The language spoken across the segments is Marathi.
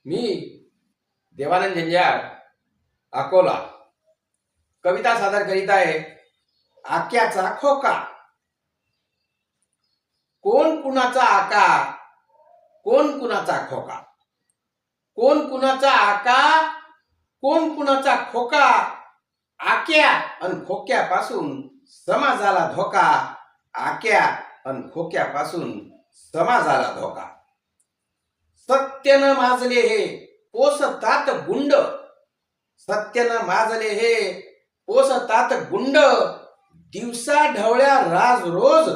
मी देवानंद जंजाळ अकोला कविता सादर करीत आहे. आक्याचा खोका. कोण कुणाचा आका, कोण कुणाचा खोका. कोण कुणाचा आका, कोण कुणाचा खोका. आक्या अन खोक्यापासून समाजाला धोका. आक्या अन खोक्यापासून समाजाला धोका. सत्यन माजले हे पोसतात गुंड. सत्यन माजले हे पोसतात गुंड. दिवसा ढवळ्या राज रोज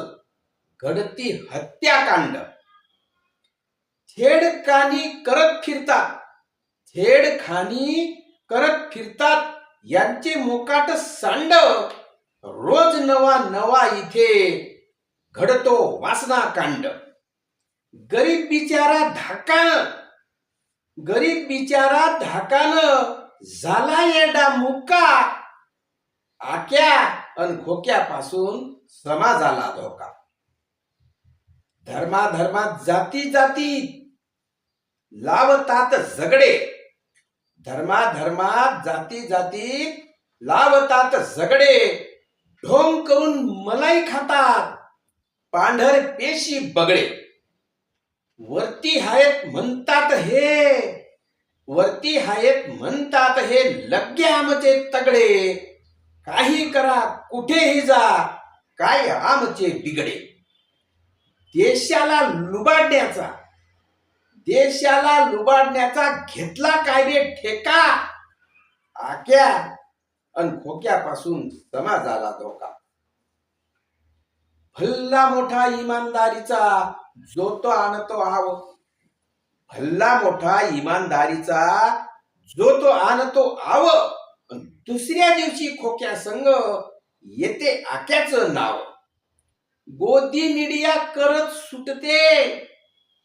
घडती हत्याकांड. छेडखानी करत फिरतात, छेडखानी करत फिरतात यांचे मोकाट सांड. रोज नवा नवा इथे घडतो वासनाकांड. गरीब बिचारा धाकान, गरीब बिचारा धाकान झाला येडा मुका. आक्या अन खोक्यापासून समाजाला धोका. धर्माधर्मात जाती जातीत लावतात झगडे. धर्माधर्मात जाती जातीत लावतात झगडे. ढोंग करून मलाई खातात पांढर पेशी बगळे. वरती हायत म्हणतात हे, वरती हायत म्हणतात हे लग्गे आमचे तगडे. काही करा कुठेही जा काय आमचे बिगडे. देशाला लुबाडण्याचा, देशाला लुबाडण्याचा घेतला काय रे ठेका. आक्या अन खोक्यापासून समाजाला धोका. भल्ला मोठा इमानदारीचा जो तो आणतो आव. भल्ला मोठा इमानदारीचा जो तो आणतो आव. दुसऱ्या दिवशी खोक्या संग येते आक्याचं नाव. गोदी मीडिया करत सुटते,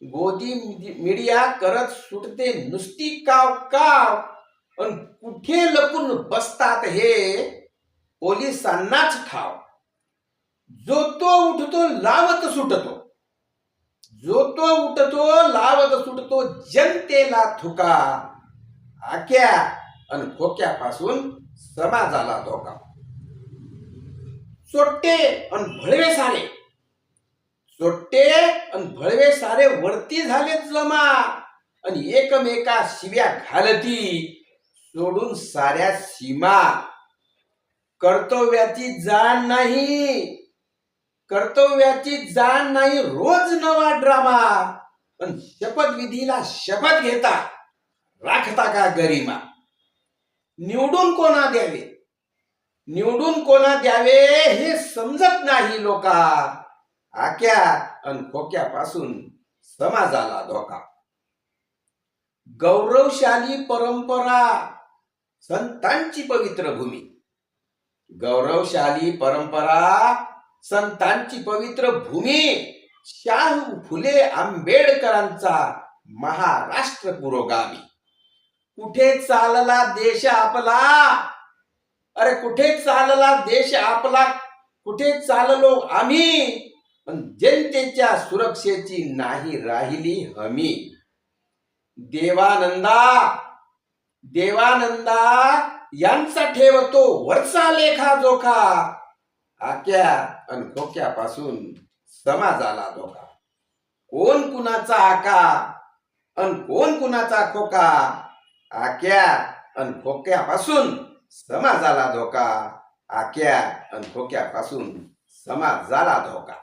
गोदी मीडिया करत सुटते नुसती काव काव. अन कुठे लपून बसतात हे पोलिसांनाच ठाव. जो तो उठतो लावत सुटतो, जो तो उठतो लावत सुटतो जनतेला थुका. आक्या अन खोक्यापासून समाजाला धोका. चोट्टे अन भळवे सारे, चोट्टे अन भळवे सारे वरती झाले जमा. आणि एकमेका शिव्या घालती सोडून साऱ्या सीमा. कर्तव्याची जाण नाही, कर्तव्याची जाण नाही रोज नवा ड्रामा. पण शपथविधीला शपथ घेता राखता का गरिमा. निवडून कोणा द्यावे, निवडून कोणा द्यावे हे समजत नाही लोका. आक्या अन खोक्यापासून समाजाला धोका. गौरवशाली परंपरा संतांची पवित्र भूमी. गौरवशाली परंपरा संतांची पवित्र भूमी. शाहू फुले आंबेडकरांचा महाराष्ट्र पुरोगामी. कुठे चालला देश आपला, अरे कुठे चालला देश आपला. कुठे चाललो आम्ही, पण जनतेच्या सुरक्षेची नाही राहिली हमी. देवानंदा, देवानंदा यांचा ठेवतो वरचा लेखा जोखा. आक्या अन खोक्यापासून समाजाला धोका. कोण कुणाचा आका अन कोण कुणाचा खोका. आक्या अन खोक्यापासून समाजाला धोका. आक्या अन खोक्यापासून समाजाला धोका.